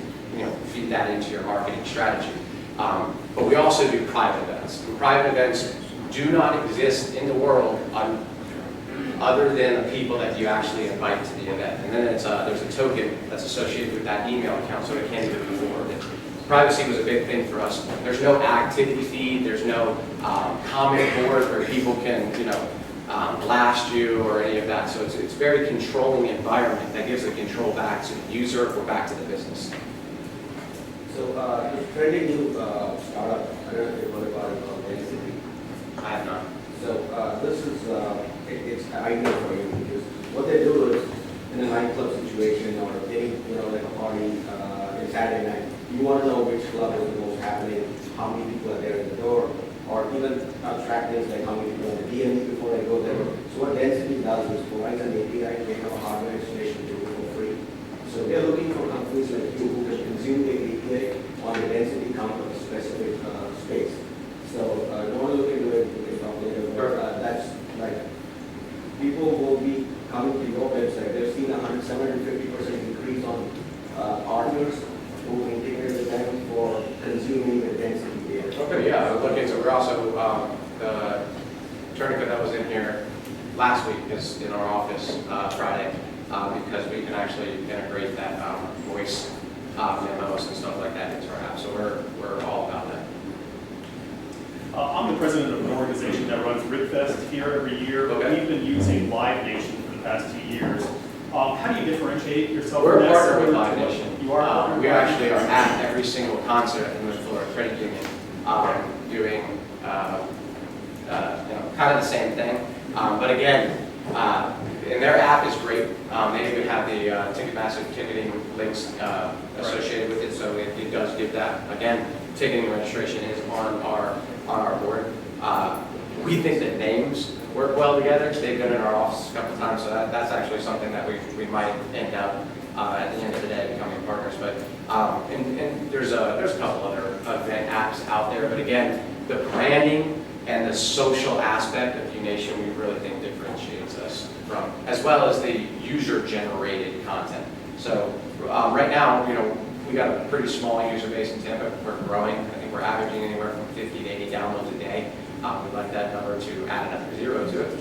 S18: feed that into your marketing strategy. But we also do private events. And private events do not exist in the world other than the people that you actually invite to the event. And then there's a token that's associated with that email account, so it can't even be forwarded. Privacy was a big thing for us. There's no activity feed, there's no comment board where people can blast you or any of that. So it's a very controlling environment that gives the control back to the user or back to the business.
S19: So this fairly new startup, I don't know if you've heard about it, called Density.
S18: I have not.
S19: So this is, it's ideal for you because what they do is in a nightclub situation or any, like a party in Saturday night, you want to know which club is the most happening, how many people are there at the door, or even abstract things like how many people on the DME before they go there. So what Density does is provides an API, they have a hardware installation to do for free. So they're looking for companies like you who can consume the API on the density count of a specific space. So don't want to look into it because that's like people will be coming to your website. They've seen 750% increase on partners who integrate with them for consuming the density data.
S18: Okay, yeah, look into. We're also the tourniquet that was in here last week is in our office Friday because we can actually integrate that voice memos and stuff like that into our app. So we're all about that.
S7: I'm the president of an organization that runs RibFest here every year.
S18: Okay.
S7: We've been using Live Nation for the past 2 years. How do you differentiate yourself?
S18: We're
S7: from
S18: a
S7: that?
S18: partner with
S7: Similar
S18: Live
S7: to what
S18: Nation.
S7: You are.
S18: We actually are at every single concert in the Florida Credit Union doing kind of the same thing. But again, and their app is great. They even have the Ticketmaster ticketing links associated with it, so it does give that. Again, ticketing registration is on our board. We think that names work well together. They've been in our office a couple times, so that's actually something that we might end up at the end of the day becoming partners. But and there's a couple other event apps out there, but again, the branding and the social aspect of UNation we really think differentiates us from, as well as the user-generated content. So right now, we got a pretty small user base in Tampa. We're growing. I think we're averaging anywhere from 50 to 80 downloads a day. We'd like that number to add another 0 to it.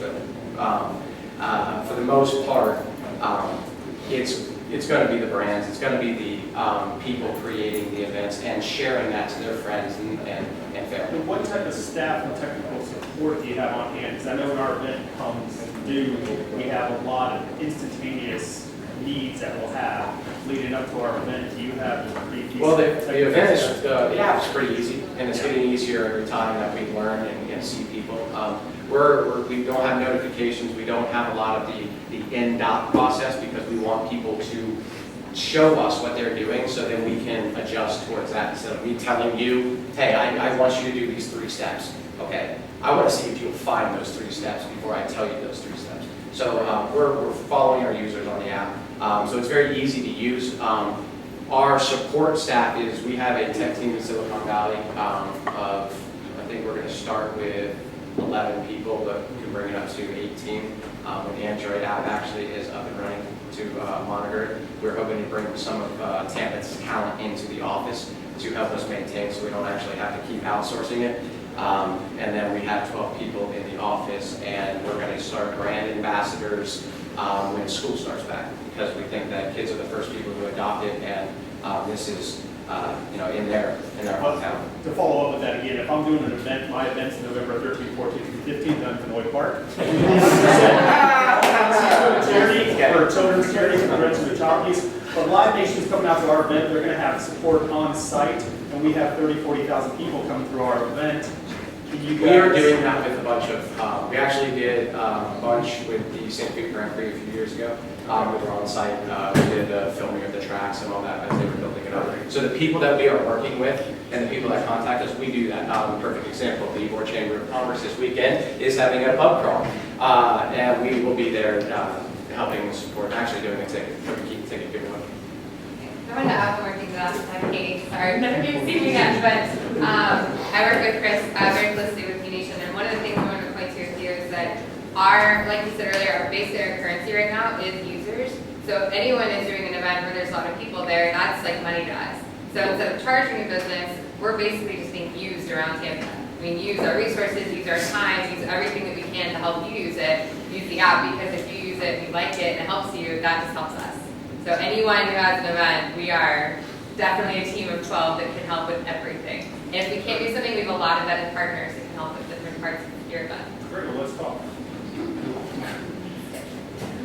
S18: But for the most part, it's it's going to be the brands, it's going to be the people creating the events and sharing that to their friends and family.
S7: And what type of staff and technical support do you have on hand? Because I know when our event comes due, we have a lot of instantaneous needs that we'll have leading up to our event. Do you have pretty decent?
S18: Well, the event is, the app's pretty easy, and it's getting easier every time that we learn and see people. We don't have notifications, we don't have a lot of the in-doc process because we want people to show us what they're doing so then we can adjust towards that instead of me telling you, hey, I want you to do these 3 steps. Okay, I want to see if you'll find those 3 steps before I tell you those 3 steps. So we're following our users on the app. So it's very easy to use. Our support staff we have a tech team in Silicon Valley I think we're going to start with 11 people, but we can bring it up to 18. When the Android app actually is up and running to monitor it. We're hoping to bring some of Tampa's talent into the office to help us maintain so we don't actually have to keep outsourcing it. And then we have 12 people in the office, and we're going to start brand ambassadors when school starts back, because we think that kids are the first people who adopt it, and this is in their hometown.
S7: To follow up with that again, if I'm doing an event, my event's November 13th, 14th, and 15th on Canoy Park. For children's charities and friends of the Chalkies. But Live Nation's coming out to our event, they're going to have support on site, and we have 40,000 people coming through our event.
S18: We are doing that with a bunch of, we actually did a bunch with the St. Pete Grand Prix a few years ago. We were on site, we did filming of the tracks and all that as they were building it up. So the people that we are working with and the people that contact us, we do that. A perfect example, the Ybor Chamber of Commerce this weekend is having a pub crawl. And we will be there helping support, actually doing a ticket giveaway.
S8: I wanted to add one more thing to that. I'm Katie. Sorry, I've never even seen you again, but I work with Chris very closely with UNation, and one of the things I wanted to point to here is that like you said earlier, our base currency right now is users. So if anyone is doing an event where there's a lot of people there, that's like money to us. So instead of charging a business, we're basically just being used around Tampa. Use our resources, use our time, use everything that we can to help you use it. Use the app, because if you use it and you like it and it helps you, that just helps us. So anyone who has an event, we are definitely a team of 12 that can help with everything. And if we can't do something, we have a lot of vetted partners that can help with different parts of your event.
S7: Great, well, let's talk.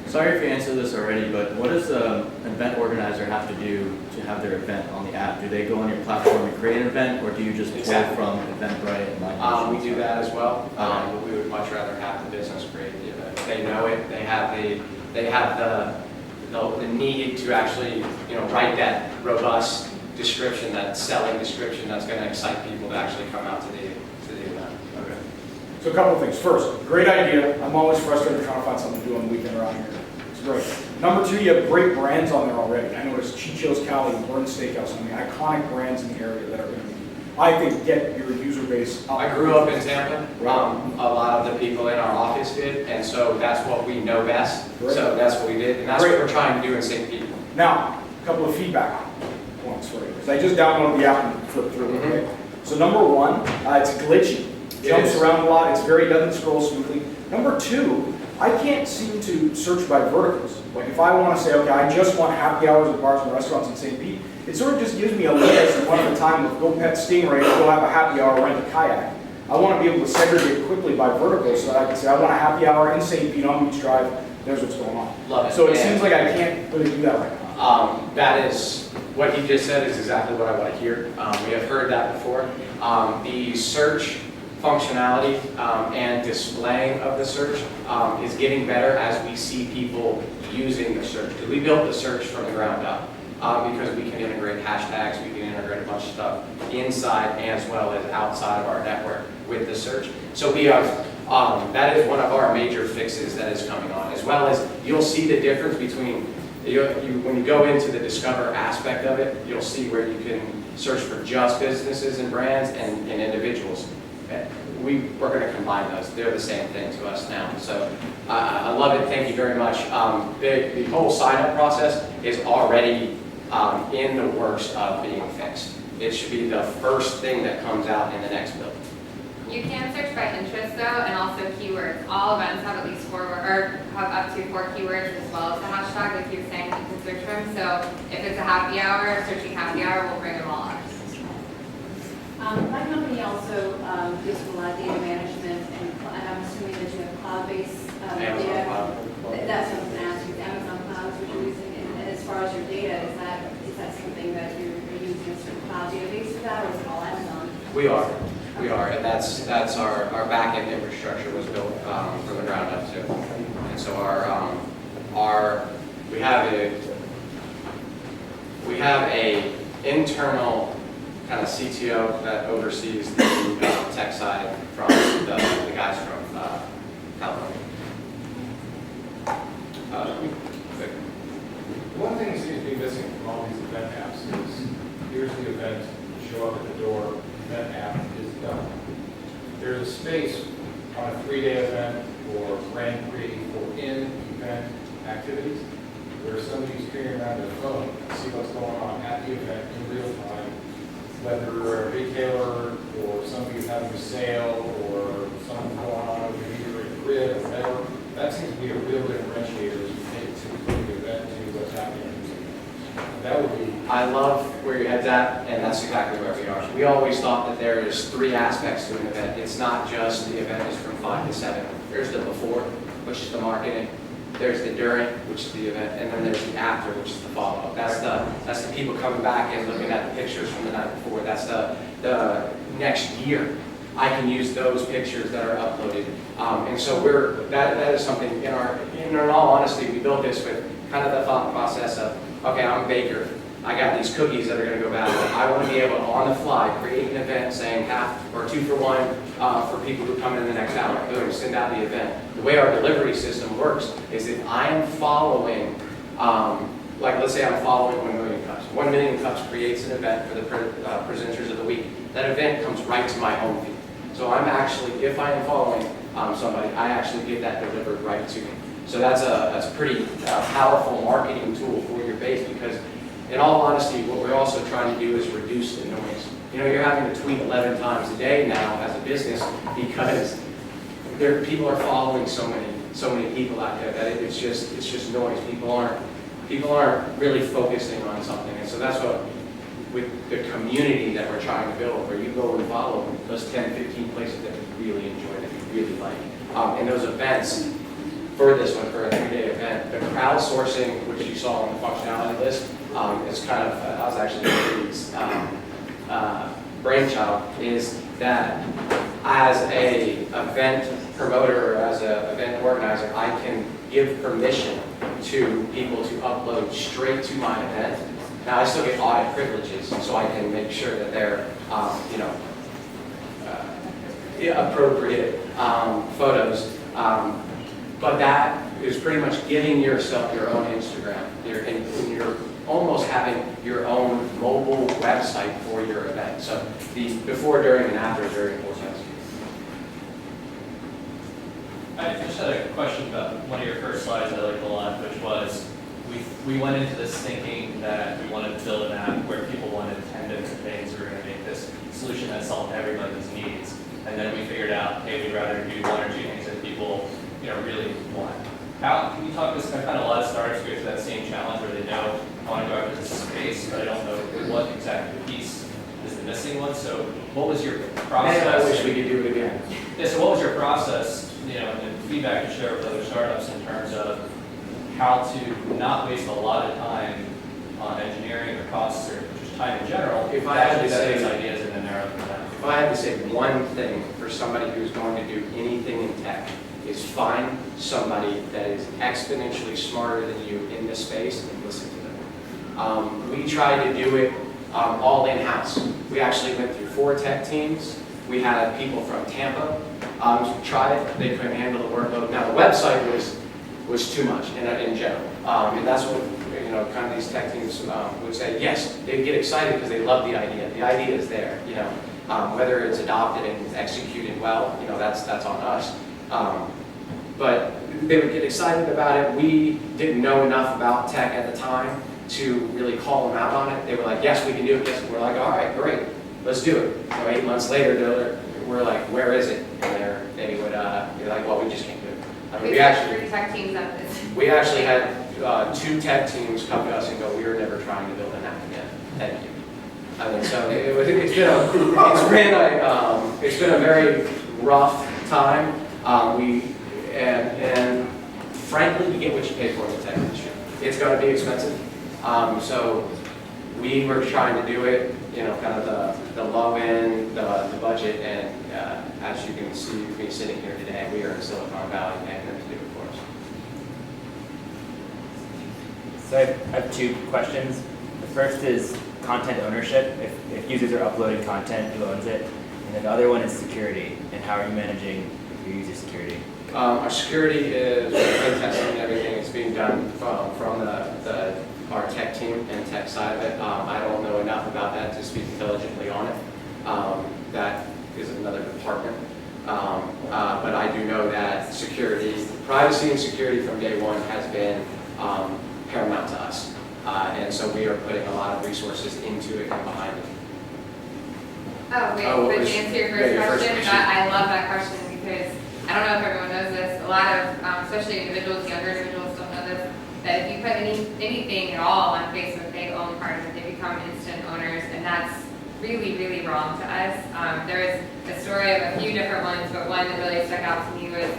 S10: Sorry if you answered this already, but what does an event organizer have to do to have their event on the app? Do they go on your platform and create an event, or do you just pull from Eventbrite and Live Nation?
S18: We do that as well, but we would much rather have the business create the event. They know it. They have the need to actually write that robust description, that selling description that's going to excite people to actually come out to the event.
S11: Okay. So a couple of things. First, great idea. I'm always frustrated trying to find something to do on the weekend around here. It's great. Number 2, you have great brands on there already. I noticed Chicho's Cali and Burn Steakhouse, some of the iconic brands in the area that are going to, I think, get your user base up.
S18: I grew up in Tampa. A lot of the people in our office did, and so that's what we know best.
S11: Great.
S18: So that's what we did, and that's what we're trying to do in St. Pete.
S11: Now, a couple of feedback points for you, because I just downloaded the app and flipped through it. Okay? So number 1, it's glitchy. Jumps around a lot. It doesn't scroll smoothly. Number 2, I can't seem to search by verticals. Like if I want to say, okay, I just want happy hours at bars and restaurants in St. Pete, it sort of just gives me a list one at a time of go pet stingray, go have a happy hour, rent a kayak. I want to be able to segregate quickly by verticals so that I can say, I want a happy hour in St. Pete on Beach Drive, there's what's going on.
S18: Love it.
S11: So it seems like I can't really do that right now.
S18: That is, what he just said is exactly what I want to hear. We have heard that before. The search functionality and displaying of the search is getting better as we see people using the search. Because we built the search from the ground up because we can integrate hashtags, we can integrate a bunch of stuff inside as well as outside of our network with the search. So we have, that is one of our major fixes that is coming on, as well as you'll see the difference between, when you go into the discover aspect of it, you'll see where you can search for just businesses and brands and individuals. We're going to combine those. They're the same thing to us now. So I love it. Thank you very much. The whole sign-up process is already in the works of being fixed. It should be the first thing that comes out in the next build.
S8: You can search by interest though, and also keywords. All events have at least 4, or have up to 4 keywords as well as the hashtag, like you were saying, because
S20: search for them. So if it's a happy hour, searching happy hour, we'll bring them all up.
S21: My company also deals with a lot of data management, and I'm assuming that you have cloud-based data. That's what I'm going to ask you. Amazon Cloud is what you're using, and as far as your data, is that something that you're using a certain cloud database for that, or is it all Amazon?
S18: We are, and that's our back-end infrastructure was built from the ground up too. And so we have a internal kind of CTO that oversees the tech side from the guys from California.
S22: One thing that seems to be missing from all these event apps is, here's the event, show up at the door, event app is done. There's a space on a 3-day event or Grand Prix for in-event activities where somebody's carrying around their phone to see what's going on at the event in real time, whether we're a retailer or somebody's having a sale or something going on over here at the grid or whatever. That seems to be a real differentiator as you take it from the event to what's happening. That would be.
S18: I love where your head's at, and that's exactly where we are. We always thought that there is 3 aspects to an event. It's not just the event is from 5 to 7. There's the before, which is the marketing. There's the during, which is the event, and then there's the after, which is the follow-up. That's the people coming back and looking at the pictures from the night before. That's the next year. I can use those pictures that are uploaded, and so that is something in all honesty, we built this with kind of the thought process of, okay, I'm a baker. I got these cookies that are going to go bad. I want to be able to, on the fly, create an event saying half or 2 for 1 for people who come in the next hour. Boom, send out the event. The way our delivery system works is if I am following, like let's say I'm following 1 Million Cups. 1 Million Cups creates an event for the presenters of the week. That event comes right to my home feed. So I'm actually, if I am following somebody, I actually get that delivered right to me. So that's a pretty powerful marketing tool for your base because, in all honesty, what we're also trying to do is reduce the noise. You know, you're having to tweet 11 times a day now as a business because people are following so many people out there that it's just noise. People aren't really focusing on something, and so that's what with the community that we're trying to build, where you go and follow those 10, 15 places that you really enjoy, that you really like, and those events. For this one, for a 3-day event, the crowdsourcing, which you saw on the functionality list, is kind of, I was actually Katie's brainchild, is that as a event promoter or as an event organizer, I can give permission to people to upload straight to my event. Now I still get audit privileges, so I can make sure that they're, appropriate photos. But that is pretty much giving yourself your own Instagram. You're almost having your own mobile website for your event. So the before, during, and after is very important.
S9: I just had a question about one of your first slides I liked a lot, which was we went into this thinking that we wanted to build an app where people wanted attendance and things. We were going to make this solution that solved everybody's needs. And then we figured out, hey, we'd rather do 1 or 2 things that people really want. How can you talk to us? I've had a lot of startups go through that same challenge where they know I want to go after this space, but I don't know what exactly the piece is the missing one. So what was your process?
S18: Man, I wish we could do it again.
S9: Yeah, so what was your process, and feedback to share with other startups in terms of how to not waste a lot of time on engineering or costs or just time in general,
S18: if I had to say
S9: these ideas and then narrow them down?
S18: If I had to say one thing for somebody who's going to do anything in tech, is find somebody that is exponentially smarter than you in this space and listen to them. We tried to do it all in-house. We actually went through 4 tech teams. We had people from Tampa try it. They couldn't handle the workload. Now the website was too much in general, and that's what kind of these tech teams would say. Yes, they'd get excited because they love the idea. The idea is there. Whether it's adopted and executed well, that's on us. But they would get excited about it. We didn't know enough about tech at the time to really call them out on it. They were like, yes, we can do it. Yes. We're like, all right, great, let's do it. 8 months later, we're like, where is it? And they would be like, well, we just can't do it. I mean, we actually
S20: tech teams at this.
S18: We actually had 2 tech teams come to us and go, "We are never trying to build an app again. Thank you." I mean, so it's been a very rough time. And frankly, you get what you pay for in the tech industry. It's going to be expensive. So we were trying to do it, kind of the low end, the budget, and as you can see me sitting here today, we are in Silicon Valley paying them to do it for us.
S14: So I have 2 questions. The first is content ownership. If users are uploading content, who owns it? And then the other one is security, and how are you managing your user security?
S18: Our security is pen testing and everything. It's being done from our tech team and tech side of it. I don't know enough about that to speak intelligently on it. That is another department. But I do know that security, privacy and security from day one has been paramount to us. And so we are putting a lot of resources into it and behind it.
S20: Oh, wait, but to answer your first question, I love that question because I don't know if everyone knows this, a lot of, especially individuals, younger individuals don't know this, that if you put anything at all on Facebook, they own part of it, they become instant owners, and that's really, really wrong to us. There is a story of a few different ones, but one that really stuck out to me was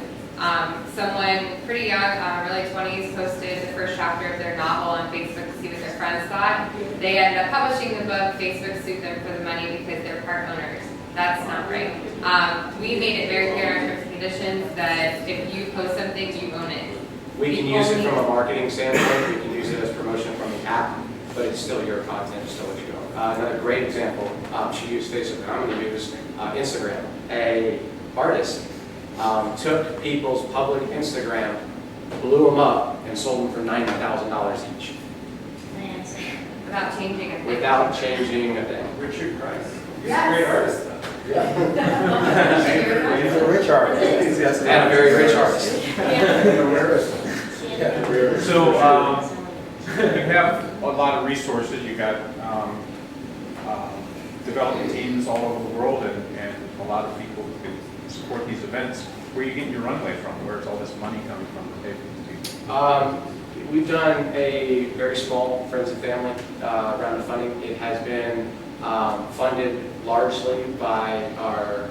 S20: someone pretty young, early 20s, posted the first chapter of their novel on Facebook to see what their friends thought. They ended up publishing the book. Facebook sued them for the money because they're part owners. That's not right. We made it very clear in our terms and conditions that if you post something, you own it.
S18: We can use it from a marketing standpoint. We can use it as promotion from the app, but it's still your content, it's still what you own. Another great example, she used Facebook. I'm going to use Instagram. A artist took people's public Instagram, blew them up, and sold them for $90,000 each.
S20: Without changing a thing.
S18: Without changing a thing.
S4: Richard Price. He's
S20: Yes.
S4: a great artist, though.
S5: He's a rich artist.
S18: And a very rich artist.
S22: So you have a lot of resources. You got development teams all over the world, and a lot of people who can support these events. Where are you getting your runway from? Where's all this money coming from to pay for these people?
S18: We've done a very small friends and family round of funding. It has been funded largely by our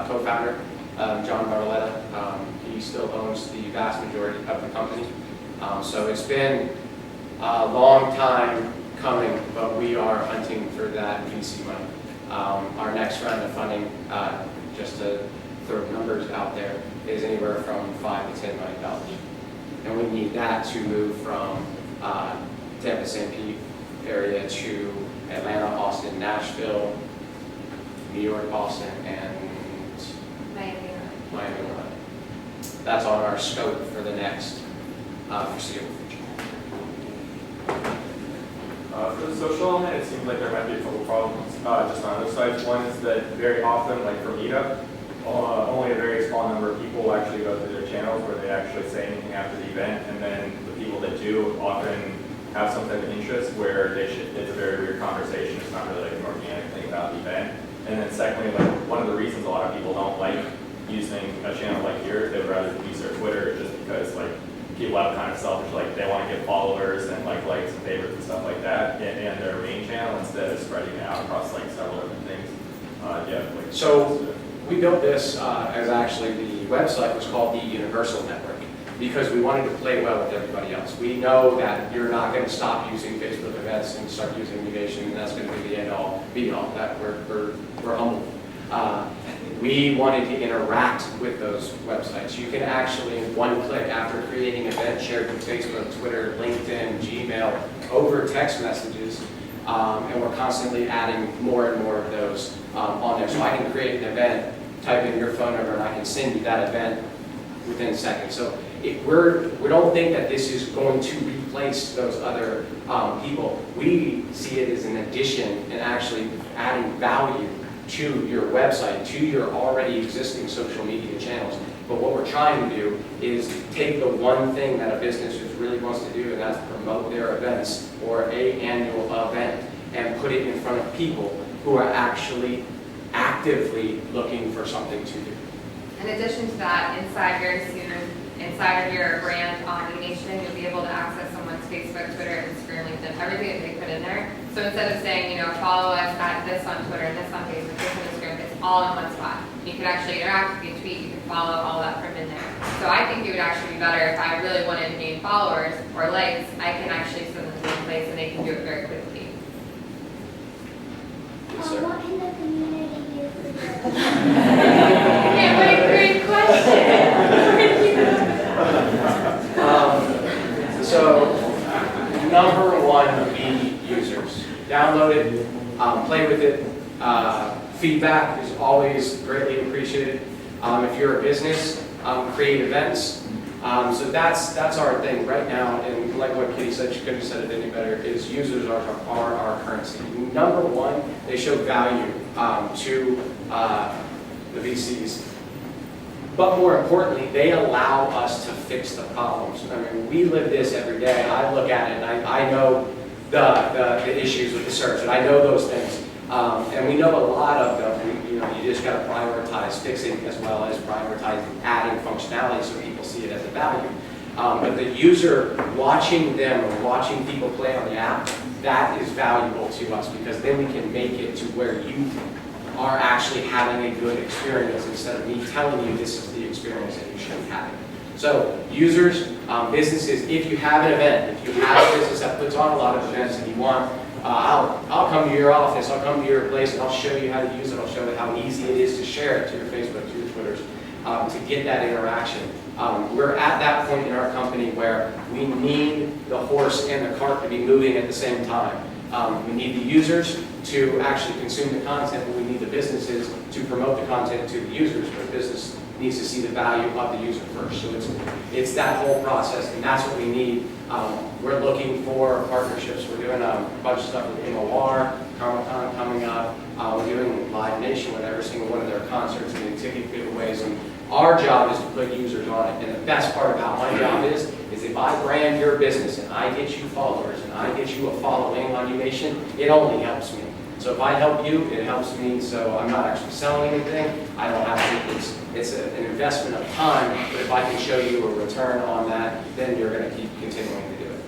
S18: co-founder, John Bartoletta. He still owns the vast majority of the company. So it's been a long time coming, but we are hunting for that VC money. Our next round of funding, just to throw numbers out there, is anywhere from $5 to $10 million. And we need that to move from Tampa, St. Pete area to Atlanta, Austin, Nashville, New York, Boston, and Miami. That's on our scope for the next foreseeable future.
S4: For the social element, it seems like there might be a couple problems just on those sides. One is that very often, like for Meetup, only a very small number of people actually go through their channels where they actually say anything after the event, and then the people that do often have some type of interest where it's a very weird conversation. It's not really like an organic thing about the event. And then secondly, like one of the reasons a lot of people don't like using a channel like yours, they would rather use their Twitter just because like people have kind of selfish, like they want to get followers and like likes and favorites and stuff like that in their main channel instead of spreading it out across like several different things.
S18: So we built this as actually the website was called the Universal Network because we wanted to play well with everybody else. We know that you're not going to stop using Facebook events and start using Unation, and that's going to be the end all be all. That we're humble. We wanted to interact with those websites. You can actually, in one click, after creating an event, share it to Facebook, Twitter, LinkedIn, Gmail, over text messages, and we're constantly adding more and more of those on there. So I can create an event, type in your phone number, and I can send you that event within seconds. So we don't think that this is going to replace those other people. We see it as an addition and actually adding value to your website, to your already existing social media channels. But what we're trying to do is take the one thing that a business just really wants to do, and that's promote their events or an annual event, and put it in front of people who are actually actively looking for something to do.
S20: In addition to that, inside very soon, inside of your brand on Unation, you'll be able to access someone's Facebook, Twitter, Instagram, LinkedIn, everything that they put in there. So instead of saying, you know, follow us at this on Twitter, this on Facebook, this on Instagram, it's all in one spot. You could actually interact, you can tweet, you can follow all that from in there. So I think it would actually be better if I really wanted to gain followers or likes, I can actually send them to one place and they can do it very quickly.
S16: Yes, sir.
S17: What can the community use for this?
S20: Yeah, what a great question.
S18: So, number one would be users. Download it, play with it. Feedback is always greatly appreciated. If you're a business, create events. So that's our thing right now, and like what Kitty said, she couldn't have said it any better, is users are our currency. Number one, they show value to the VCs. But more importantly, they allow us to fix the problems. I mean, we live this every day. I look at it and I know the issues with the search, and I know those things. And we know a lot of them. You just got to prioritize fixing as well as prioritize adding functionality so people see it as a value. But the user, watching them or watching people play on the app, that is valuable to us because then we can make it to where you are actually having a good experience instead of me telling you this is the experience that you should be having. So users, businesses, if you have an event, if you have a business that puts on a lot of events and you want, I'll come to your office, I'll come to your place and I'll show you how to use it, I'll show you how easy it is to share it to your Facebook, to your Twitters, to get that interaction. We're at that point in our company where we need the horse and the cart to be moving at the same time. We need the users to actually consume the content, and we need the businesses to promote the content to the users, but business needs to see the value of the user first. So it's that whole process, and that's what we need. We're looking for partnerships. We're doing a bunch of stuff with MOR, Comic-Con coming up. We're doing Live Nation with every single one of their concerts and doing ticket giveaways. And our job is to put users on it. And the best part about my job is if I brand your business and I get you followers and I get you a following on UNation, it only helps me. So if I help you, it helps me. So I'm not actually selling anything. I don't have to. It's an investment of time. But if I can show you a return on that, then you're going to keep continuing to do it.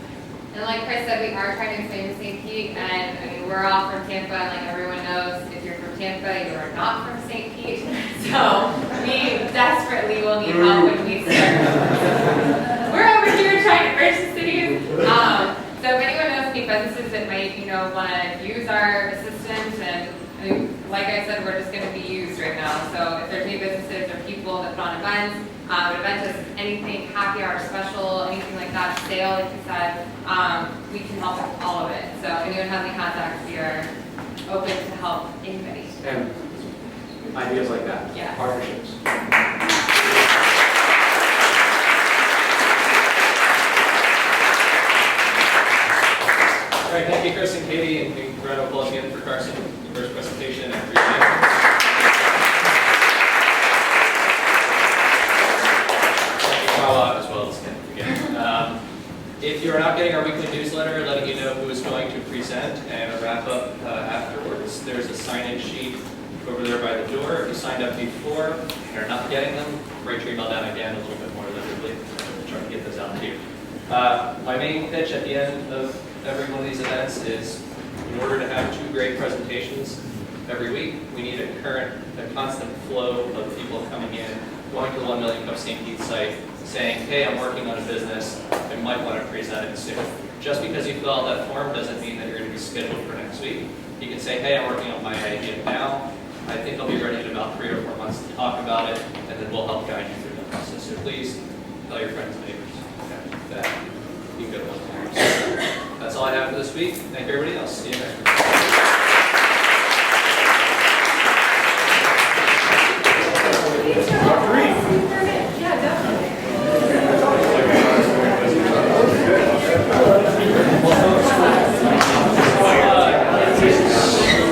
S20: And like Chris said, we are trying to expand to St. Pete, and I mean, we're all from Tampa, and like everyone knows, if you're from Tampa, you are not from St. Pete. So we desperately will need help when we start. We're over here trying to bridge the cities. So if anyone knows any businesses that might, want to use our assistance, and I mean, like I said, we're just going to be used right now. So if there's new businesses or people that put on events, events is anything, happy hour special, anything like that, sale, like you said, we can help with all of it. So if anyone has any contacts, we are open to help anybody.
S18: And ideas like that,
S20: Yeah.
S18: partnerships.
S9: All right, thank you, Chris and Katie, and incredible again for Carson, the first presentation. I appreciate it. As well as Ken again. If you're not getting our weekly newsletter letting you know who is going to present and a wrap up afterwards, there's a sign-in sheet over there by the door. If you signed up before and are not getting them, write your email down again a little bit more liberally. We'll try to get those out to you. My main pitch at the end of every one of these events is, in order to have 2 great presentations every week, we need a constant flow of people coming in, going to the 1 Million Cup St. Pete site, saying, hey, I'm working on a business, I might want to present it soon. Just because you fill out that form doesn't mean that you're going to be scheduled for next week. You can say, hey, I'm working on my idea now, I think I'll be ready in about 3 or 4 months to talk about it, and then we'll help guide you through the process. So please tell your friends and neighbors that you could help. That's all I have for this week. Thank you, everybody. I'll see you next week.